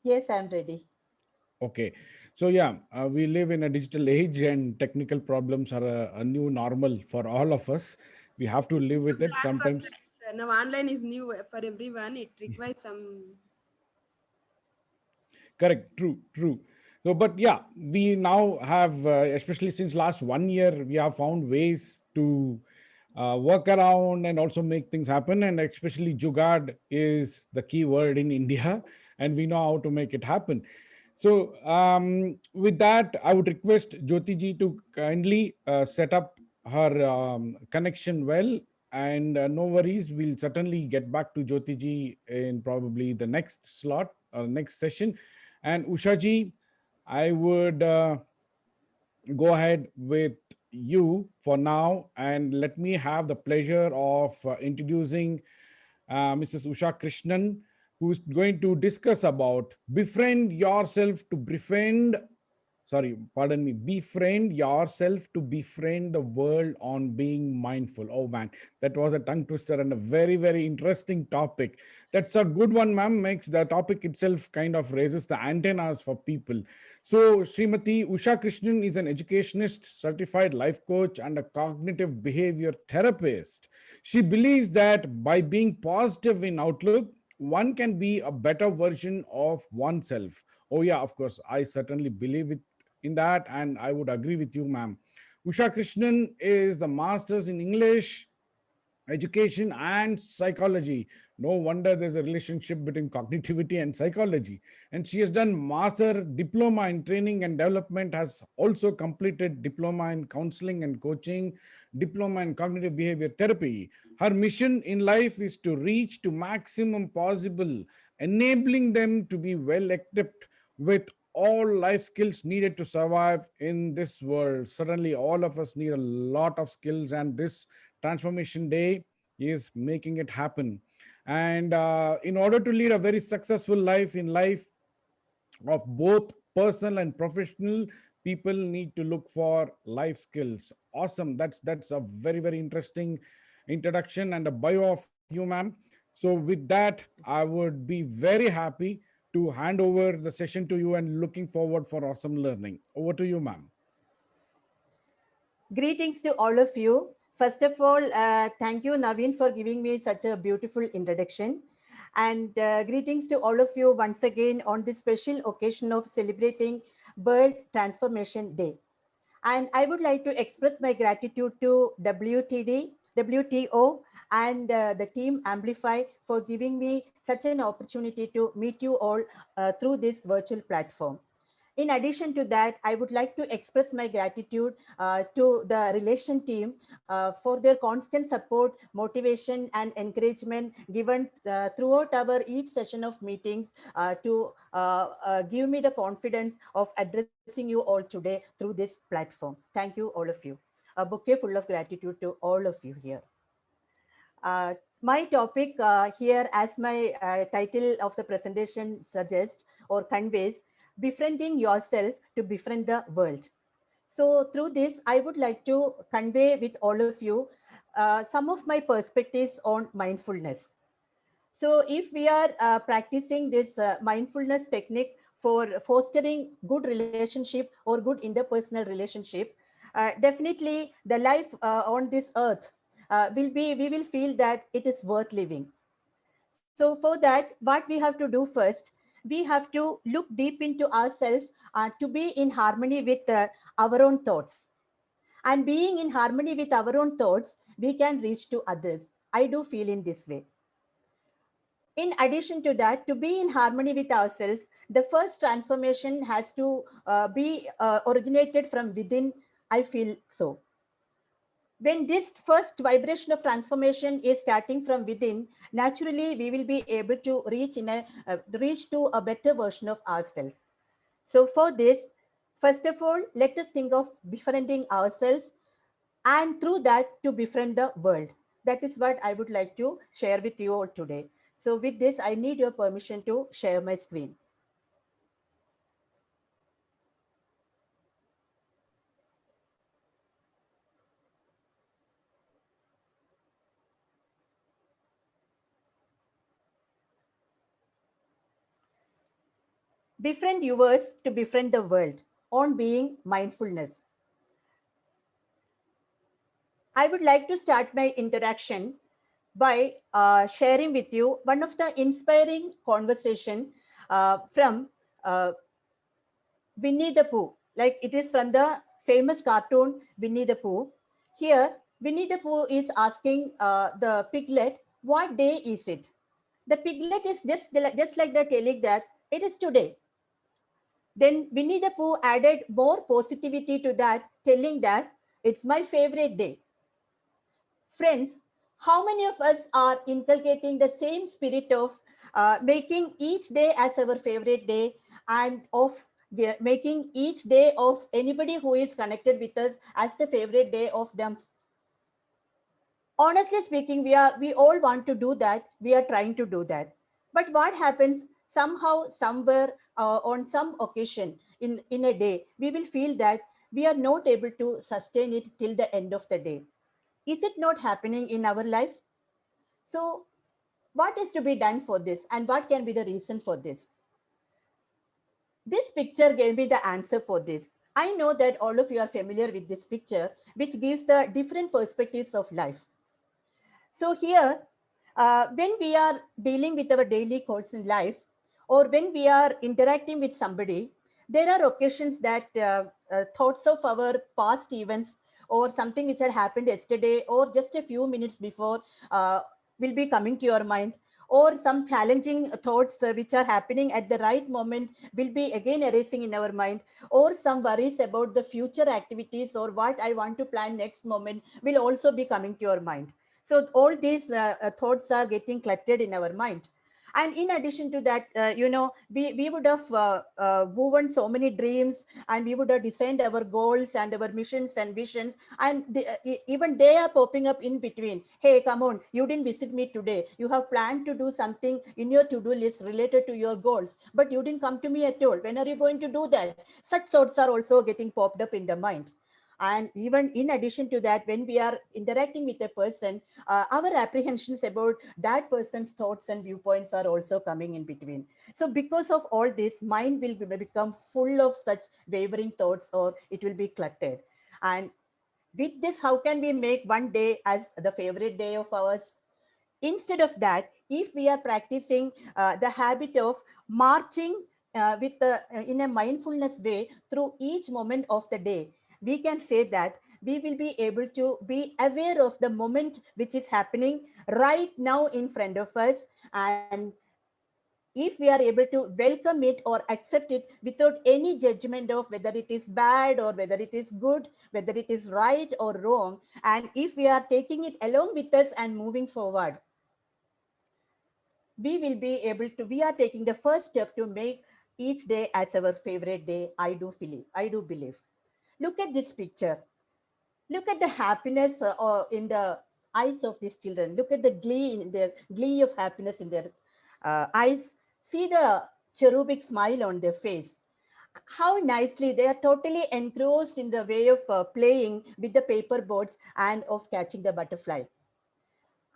Yes, I'm ready. Okay. So, yeah, we live in a digital age and technical problems are a new normal for all of us. We have to live So with it glad for sometimes. that. Now online is new for everyone. It requires some. Correct. True. True. So, but yeah, we now have, especially since last 1 year, we have found ways to work around and also make things happen. And especially Jugad is the key word in India, and we know how to make it happen. So, with that, I would request Jyoti ji to kindly set up her connection well. And no worries, we'll certainly get back to Jyoti ji in probably the next slot or next session. And Usha ji, I would go ahead with you for now, and let me have the pleasure of introducing Mrs. Usha Krishnan, who's going to discuss about befriend yourself to befriend, sorry, pardon me, befriend yourself to befriend the world on being mindful. Oh man, that was a tongue twister and a very, very interesting topic. That's a good one, ma'am. Makes the topic itself kind of raises the antennas for people. So, Srimati Usha Krishnan is an educationist, certified life coach, and a cognitive behavior therapist. She believes that by being positive in outlook, one can be a better version of oneself. Oh, yeah, of course, I certainly believe it in that, and I would agree with you, ma'am. Usha Krishnan is the master's in English, education, and psychology. No wonder there's a relationship between cognitivity and psychology. And she has done master diploma in training and development, has also completed diploma in counseling and coaching, diploma in cognitive behavior therapy. Her mission in life is to reach to maximum possible, enabling them to be well equipped with all life skills needed to survive in this world. Certainly all of us need a lot of skills, and this transformation day is making it happen. And in order to lead a very successful life in life of both personal and professional, people need to look for life skills. Awesome. That's a very, very interesting introduction and a bio of you, ma'am. So with that, I would be very happy to hand over the session to you and looking forward for awesome learning. Over to you, ma'am. Greetings to all of you. First of all, thank you, Naveen, for giving me such a beautiful introduction. And greetings to all of you once again on this special occasion of celebrating World Transformation Day. And I would like to express my gratitude to WTD, WTO, and the team Amplify for giving me such an opportunity to meet you all through this virtual platform. In addition to that, I would like to express my gratitude to the relation team for their constant support, motivation, and encouragement given throughout our each session of meetings to give me the confidence of addressing you all today through this platform. Thank you, all of you. A bouquet full of gratitude to all of you here. My topic here, as my title of the presentation suggests or conveys, befriending yourself to befriend the world. So through this, I would like to convey with all of you some of my perspectives on mindfulness. So if we are practicing this mindfulness technique for fostering good relationship or good interpersonal relationship, definitely the life on this earth we will feel that it is worth living. So for that, what we have to do first, we have to look deep into ourselves to be in harmony with our own thoughts. And being in harmony with our own thoughts, we can reach to others. I do feel in this way. In addition to that, to be in harmony with ourselves, the first transformation has to be originated from within. I feel so. When this first vibration of transformation is starting from within, naturally we will be able to reach to a better version of ourselves. So for this, first of all, let us think of befriending ourselves, and through that to befriend the world. That is what I would like to share with you all today. So with this, I need your permission to share my screen. Befriend yours to befriend the world on being mindfulness. I would like to start my interaction by sharing with you one of the inspiring conversation from uh, Winnie the Pooh. Like it is from the famous cartoon Winnie the Pooh. Here, Winnie the Pooh is asking the piglet, "What day is it?" The piglet is just like the telling that it is today. Then Winnie the Pooh added more positivity to that, telling that it's my favorite day. Friends, how many of us are inculcating the same spirit of making each day as our favorite day and of making each day of anybody who is connected with us as the favorite day of them? Honestly speaking, we all want to do that. We are trying to do that. But what happens somehow, somewhere, on some occasion in a day, we will feel that we are not able to sustain it till the end of the day. Is it not happening in our life? So, what is to be done for this, and what can be the reason for this? This picture gave me the answer for this. I know that all of you are familiar with this picture, which gives the different perspectives of life. So, here, when we are dealing with our daily course in life, or when we are interacting with somebody, there are occasions that thoughts of our past events or something which had happened yesterday or just a few minutes before uh, will be coming to your mind, or some challenging thoughts which are happening at the right moment will be again arising in our mind, or some worries about the future activities or what I want to plan next moment will also be coming to your mind. So all these thoughts are getting cluttered in our mind. And in addition to that, we would have woven so many dreams, and we would have designed our goals and our missions and visions, and even they are popping up in between. Hey, come on, you didn't visit me today. You have planned to do something in your to-do list related to your goals, but you didn't come to me at all. When are you going to do that? Such thoughts are also getting popped up in the mind. And even in addition to that, when we are interacting with a person, our apprehensions about that person's thoughts and viewpoints are also coming in between. So because of all this, mind will become full of such wavering thoughts, or it will be cluttered. And with this, how can we make one day as the favorite day of ours? Instead of that, if we are practicing the habit of marching in a mindfulness way through each moment of the day, we can say that we will be able to be aware of the moment which is happening right now in front of us. And if we are able to welcome it or accept it without any judgment of whether it is bad or whether it is good, whether it is right or wrong, and if we are taking it along with us and moving forward, we will be able to, we are taking the first step to make each day as our favorite day. I do believe. Look at this picture. Look at the happiness in the eyes of these children. Look at the glee of happiness in their eyes. See the cherubic smile on their face. How nicely they are totally engrossed in the way of playing with the paper boards and of catching the butterfly.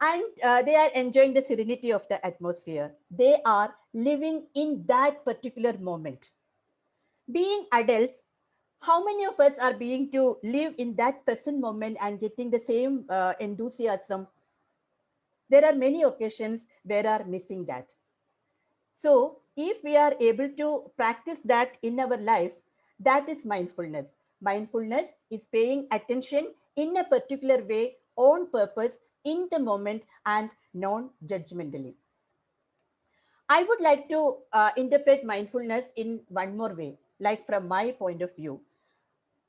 And they are enjoying the serenity of the atmosphere. They are living in that particular moment. Being adults, how many of us are being to live in that present moment and getting the same enthusiasm? There are many occasions where are missing that. So if we are able to practice that in our life, that is mindfulness. Mindfulness is paying attention in a particular way, on purpose, in the moment, and non-judgmentally. I would like to interpret mindfulness in one more way, like from my point of view.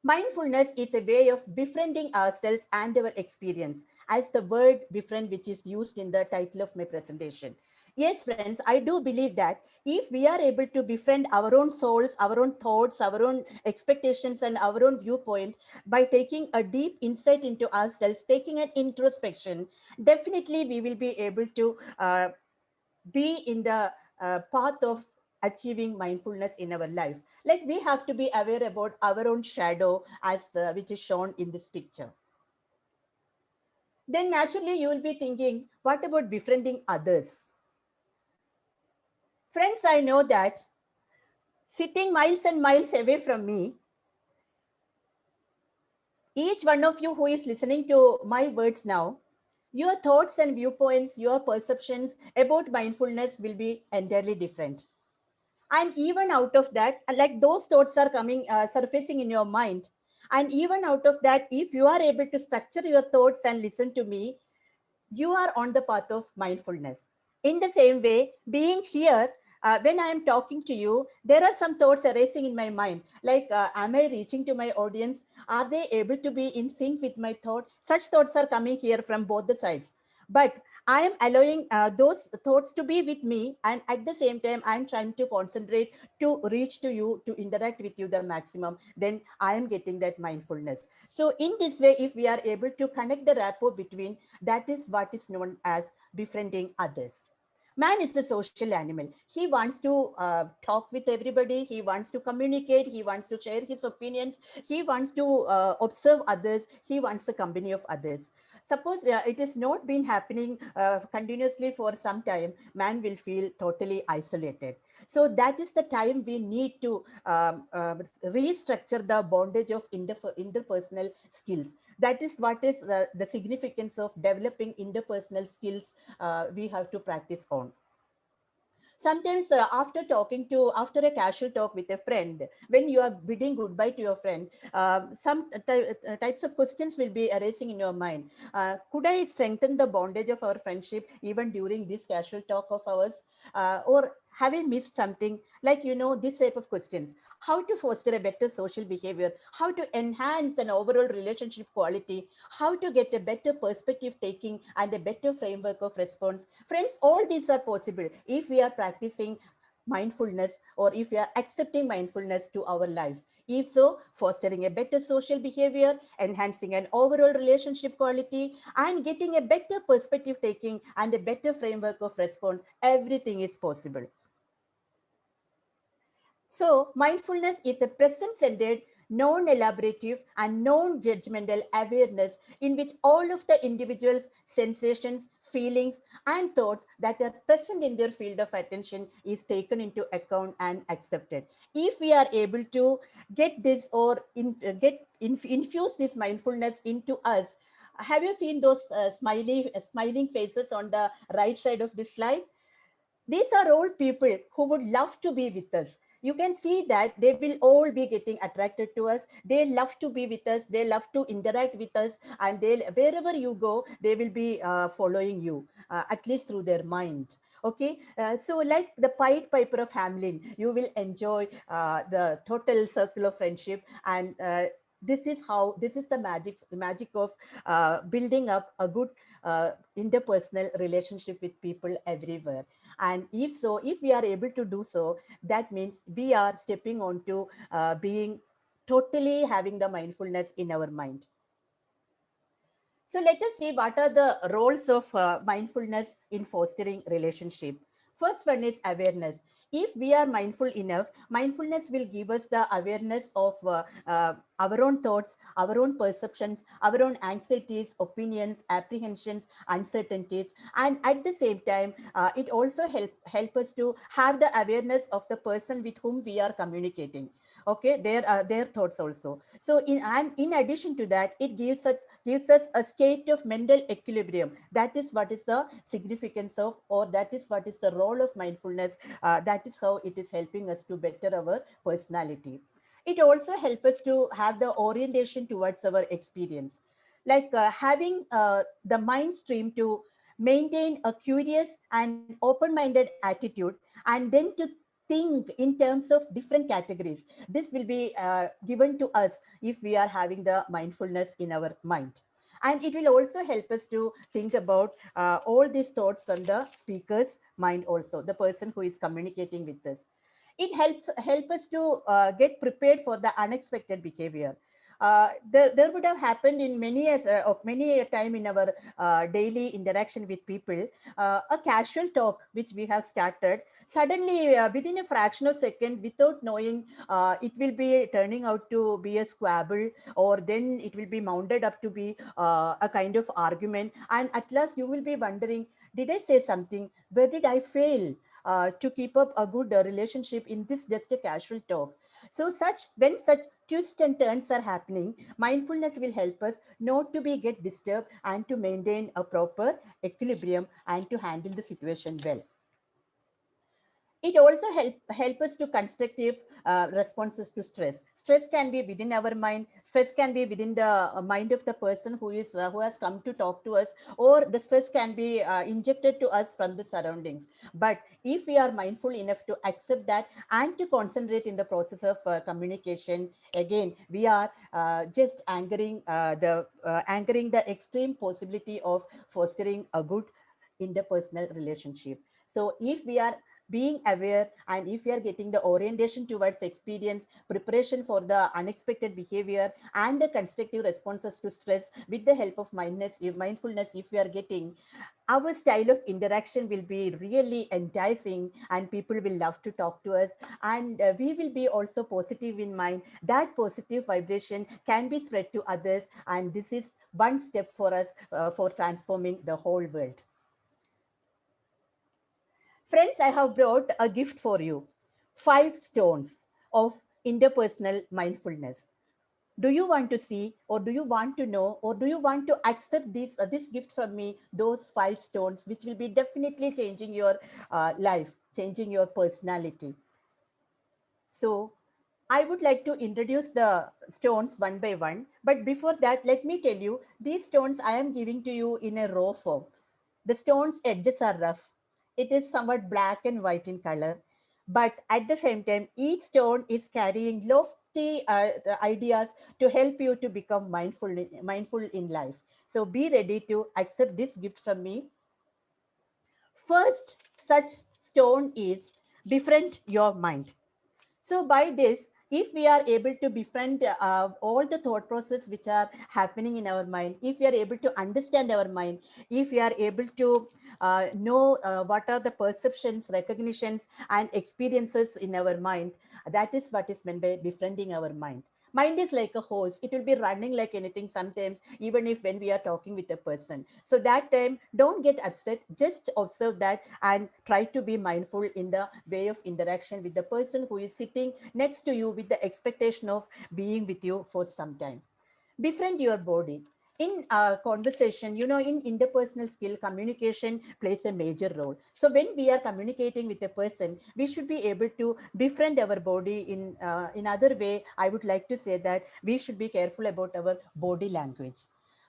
Mindfulness is a way of befriending ourselves and our experience, as the word befriend, which is used in the title of my presentation. Yes, friends, I do believe that if we are able to befriend our own souls, our own thoughts, our own expectations, and our own viewpoint by taking a deep insight into ourselves, taking an introspection, definitely we will be able to be in the path of achieving mindfulness in our life. Like we have to be aware about our own shadow, as which is shown in this picture. Then naturally you will be thinking, what about befriending others? Friends, I know that sitting miles and miles away from me, each one of you who is listening to my words now, your thoughts and viewpoints, your perceptions about mindfulness will be entirely different. And even out of that, like those thoughts are coming, surfacing in your mind. And even out of that, if you are able to structure your thoughts and listen to me, you are on the path of mindfulness. In the same way, being here, when I am talking to you, there are some thoughts arising in my mind. Like, am I reaching to my audience? Are they able to be in sync with my thought? Such thoughts are coming here from both the sides. But I am allowing those thoughts to be with me, and at the same time, I am trying to concentrate to reach to you, to interact with you the maximum. Then I am getting that mindfulness. So, in this way, if we are able to connect the rapport between, that is what is known as befriending others. Man is the social animal. He wants to talk with everybody. He wants to communicate. He wants to share his opinions. He wants to observe others. He wants the company of others. Suppose it has not been happening continuously for some time, man will feel totally isolated. So that is the time we need to restructure the bondage of interpersonal skills. That is what is the significance of developing interpersonal skills we have to practice on. Sometimes after a casual talk with a friend, when you are bidding goodbye to your friend, types of questions will be arising in your mind. Could I strengthen the bondage of our friendship even during this casual talk of ours? Or have I missed something? Like, this type of questions. How to foster a better social behavior, how to enhance an overall relationship quality, how to get a better perspective taking and a better framework of response. Friends, all these are possible if we are practicing mindfulness, or if we are accepting mindfulness to our life. If so, fostering a better social behavior, enhancing an overall relationship quality, and getting a better perspective taking and a better framework of response, everything is possible. So, mindfulness is a present centered, non elaborative, and non judgmental awareness in which all of the individual's sensations, feelings, and thoughts that are present in their field of attention is taken into account and accepted. If we are able to get this, or infuse this mindfulness into us, have you seen those smiling faces on the right side of this slide? These are all people who would love to be with us. You can see that they will all be getting attracted to us. They love to be with us. They love to interact with us. And they, wherever you go, they will be following you, at least through their mind. Okay, so like the Pied Piper of Hamelin, you will enjoy the total circle of friendship. And this is the magic of building up a good interpersonal relationship with people everywhere. And if so, if we are able to do so, that means we are stepping on to being totally having the mindfulness in our mind. So let us see what are the roles of mindfulness in fostering relationship. First one is awareness. If we are mindful enough, mindfulness will give us the awareness of our own thoughts, our own perceptions, our own anxieties, opinions, apprehensions, uncertainties. And at the same time, it also help us to have the awareness of the person with whom we are communicating. Okay, their thoughts also. So in addition to that, it gives us a state of mental equilibrium. That is what is the significance of, or that is what is the role of mindfulness. That is how it is helping us to better our personality. It also helps us to have the orientation towards our experience, like having the mind stream to maintain a curious and open-minded attitude, and then to think in terms of different categories. This will be given to us if we are having the mindfulness in our mind. And it will also help us to think about all these thoughts from the speaker's mind also, the person who is communicating with us. It help us to get prepared for the unexpected behavior. There would have happened in many a time in our daily interaction with people, a casual talk which we have started, suddenly within a fraction of a second, without knowing, it will be turning out to be a squabble, or then it will be mounted up to be a kind of argument. And at last you will be wondering, did I say something? Where did I fail? to keep up a good relationship in this just a casual talk. So when such twists and turns are happening, mindfulness will help us not to be get disturbed and to maintain a proper equilibrium and to handle the situation well. It also help us to constructive responses to stress can be within our mind, stress can be within the mind of the person who has come to talk to us, or the stress can be injected to us from the surroundings. But if we are mindful enough to accept that and to concentrate in the process of communication, again we are just anchoring the extreme possibility of fostering a good interpersonal relationship. So if we are being aware and if we are getting the orientation towards experience, preparation for the unexpected behavior and the constructive responses to stress with the help of mindfulness, if we are getting, our style of interaction will be really enticing and people will love to talk to us, and we will be also positive in mind. That positive vibration can be spread to others, and this is one step for us for transforming the whole world. Friends, I have brought a gift for you, 5 stones of interpersonal mindfulness. Do you want to see, or do you want to know, or do you want to accept this gift from me? Those 5 stones, which will be definitely changing your life, changing your personality. So, I would like to introduce the stones one by one. But before that, let me tell you, these stones I am giving to you in a raw form. The stone's edges are rough. It is somewhat black and white in color. But at the same time, each stone is carrying lofty ideas to help you to become mindful in life. So be ready to accept this gift from me. First such stone is befriend your mind. So by this, if we are able to befriend all the thought process which are happening in our mind, if we are able to understand our mind, if we are able to know what are the perceptions, recognitions, and experiences in our mind, that is what is meant by befriending our mind. Mind is like a horse. It will be running like anything sometimes, even if when we are talking with a person. So that time, don't get upset. Just observe that and try to be mindful in the way of interaction with the person who is sitting next to you with the expectation of being with you for some time. Befriend your body. In conversation, in interpersonal skill, communication plays a major role. So when we are communicating with a person, we should be able to befriend our body in other way. I would like to say that we should be careful about our body language.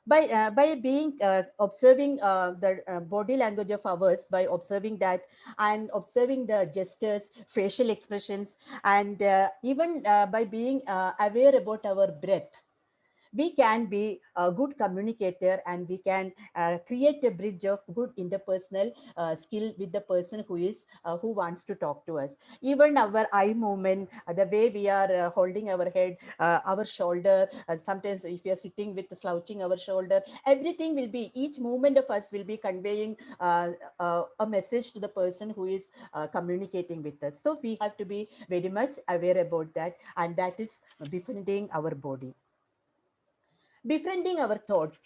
By being observing the body language of ours, by observing that and observing the gestures, facial expressions, and even by being aware about our breath, we can be a good communicator, and we can create a bridge of good interpersonal skill with the person who wants to talk to us. Even our eye movement, the way we are holding our head, our shoulder, sometimes if we are sitting with slouching our shoulder, everything will be, each movement of us will be conveying a message to the person who is communicating with us. So we have to be very much aware about that, and that is befriending our body. Befriending our thoughts.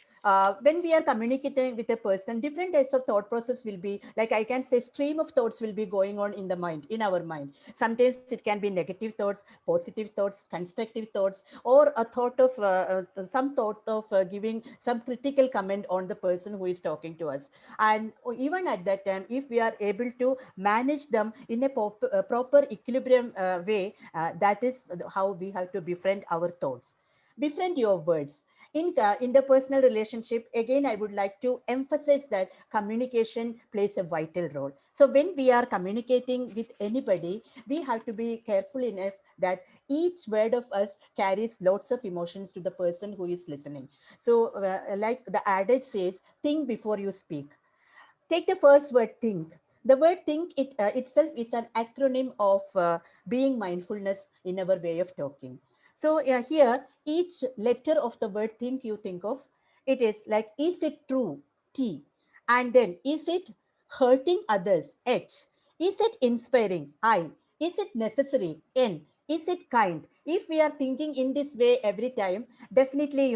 When we are communicating with a person, different types of thought process will be, like I can say, stream of thoughts will be going on in the mind, in our mind. Sometimes it can be negative thoughts, positive thoughts, constructive thoughts, or a thought of some thought of giving some critical comment on the person who is talking to us. And even at that time, if we are able to manage them in a proper equilibrium way, that is how we have to befriend our thoughts. Befriend your words. In the personal relationship, again I would like to emphasize that communication plays a vital role. So when we are communicating with anybody, we have to be careful enough that each word of us carries lots of emotions to the person who is listening. So like the adage says, think before you speak. Take the first word, think. The word think itself is an acronym of being mindfulness in our way of talking. So here, each letter of the word think you think of, it is like, is it true? T. And then, is it hurting others? H. Is it inspiring? I. Is it necessary? N. Is it kind? If we are thinking in this way every time, definitely,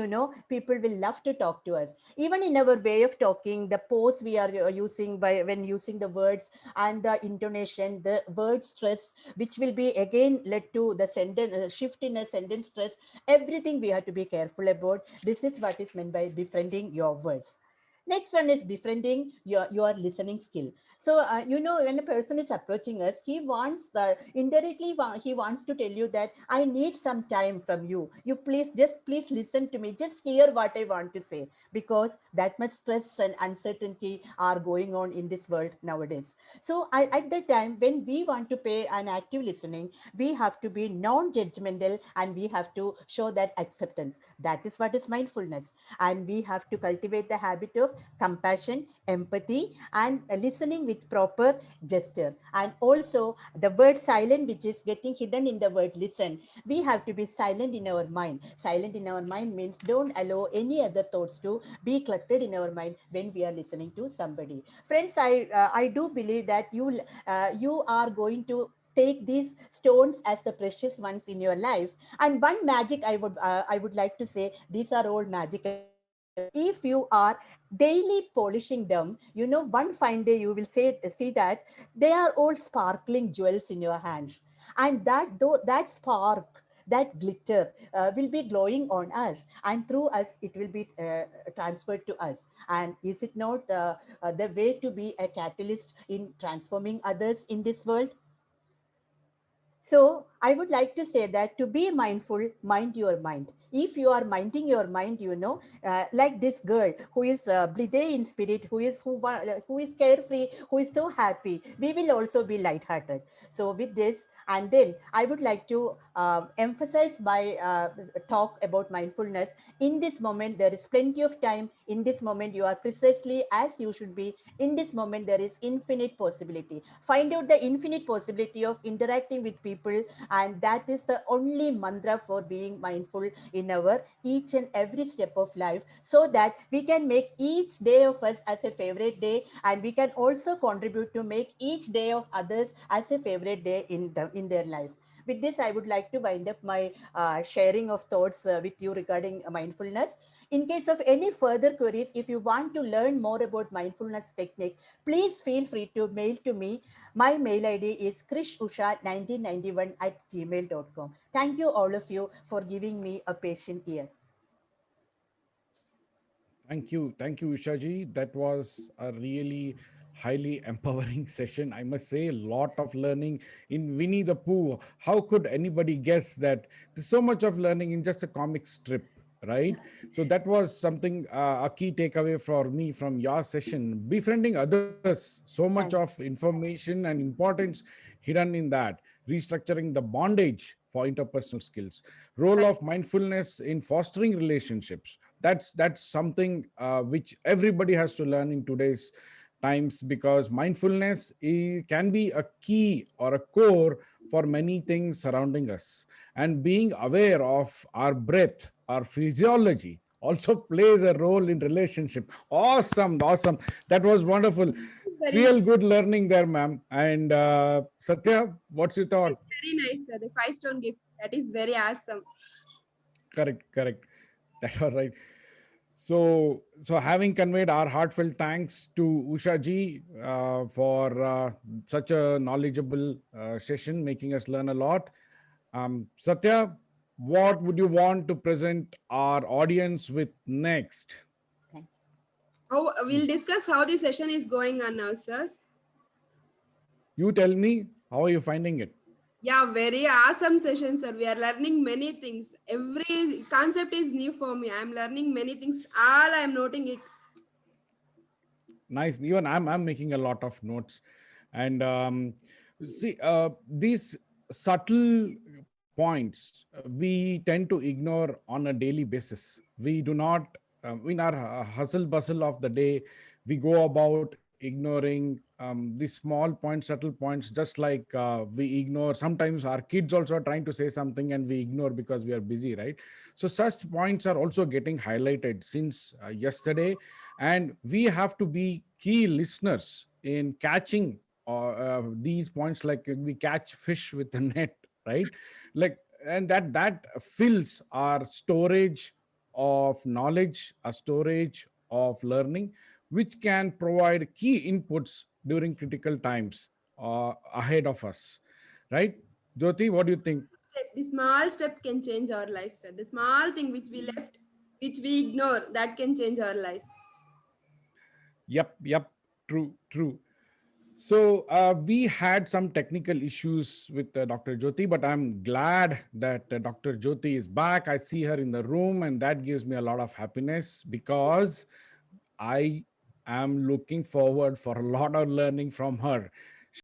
people will love to talk to us. Even in our way of talking, the pose we are using by when using the words, and the intonation, the word stress, which will be again led to the sentence shift in a sentence stress. Everything we have to be careful about. This is what is meant by befriending your words. Next one is befriending your listening skill. So when a person is approaching us, he wants the indirectly he wants to tell you that I need some time from you. You please listen to me. Just hear what I want to say, because that much stress and uncertainty are going on in this world nowadays. So at the time when we want to pay an active listening, we have to be non-judgmental, and we have to show that acceptance. That is what is mindfulness. And we have to cultivate the habit of compassion, empathy, and listening with proper gesture. And also the word silent, which is getting hidden in the word listen, we have to be silent in our mind. Silent in our mind means don't allow any other thoughts to be cluttered in our mind when we are listening to somebody. Friends, I do believe that you are going to take these stones as the precious ones in your life. And one magic I would like to say, these are all magical stones. If you are daily polishing them, one fine day you will see that they are all sparkling jewels in your hands. And that spark, that glitter will be glowing on us, and through us it will be transferred to us. And is it not the way to be a catalyst in transforming others in this world? So I would like to say that to be mindful, mind your mind. If you are minding your mind, like this girl who is blithe in spirit, who is carefree, who is so happy, we will also be lighthearted. So with this, and then I would like to emphasize my talk about mindfulness. In this moment, there is plenty of time. In this moment, you are precisely as you should be. In this moment, there is infinite possibility. Find out the infinite possibility of interacting with people, and that is the only mantra for being mindful in our each and every step of life, so that we can make each day of us as a favorite day, and we can also contribute to make each day of others as a favorite day in their life. With this, I would like to wind up my sharing of thoughts with you regarding mindfulness. In case of any further queries, if you want to learn more about mindfulness technique, please feel free to mail to me. My mail ID is krishusha1991 at gmail.com. Thank you, all of you, for giving me a patient ear. Thank you, Ushaji. That was a really highly empowering session. I must say, a lot of learning in Winnie the Pooh. How could anybody guess that there's so much of learning in just a comic strip, right? So that was something, a key takeaway for me from your session. Befriending others, so much of Thank, information and importance hidden in that. Restructuring the bondage for interpersonal skills, role thank, of mindfulness in fostering relationships. That's something which everybody has to learn in today's times, because mindfulness can be a key or a core for many things surrounding us. And being aware of our breath, our physiology, also plays a role in relationship. Awesome, awesome. That was wonderful. Very, Real good learning there, ma'am. And Satya, what's your thought? very nice. The 5 stone gift. That is very awesome. Correct, correct. That was right. So having conveyed our heartfelt thanks to Usha ji for such a knowledgeable session, making us learn a lot. Satya, yeah, what would you want to present our audience with next? thank How Hmm. we'll discuss how the session is going on now, sir. You tell me, how are you finding it? Yeah, very awesome session, sir. We are learning many things. Every concept is new for me. I'm learning many things. All I'm noting it. Nice. Even I'm making a lot of notes. And see, these subtle points we tend to ignore on a daily basis. We do not, in our hustle bustle of the day, we go about ignoring these small points, subtle points, just like we ignore. Sometimes our kids also are trying to say something and we ignore because we are busy, right? So such points are also getting highlighted since yesterday, and we have to be key listeners in catching these points, like we catch fish with the net, right? like, and that fills our storage of knowledge, a storage of learning, which can provide key inputs during critical times ahead of us, right? Jyoti, what do you think? The small step can change our life, sir. The small thing which we left, which we ignore, that can change our life. Yep, true, true. So we had some technical issues with Dr. Jyoti, but I'm glad that Dr. Jyoti is back. I see her in the room, and that gives me a lot of happiness because I am looking forward for a lot of learning from her.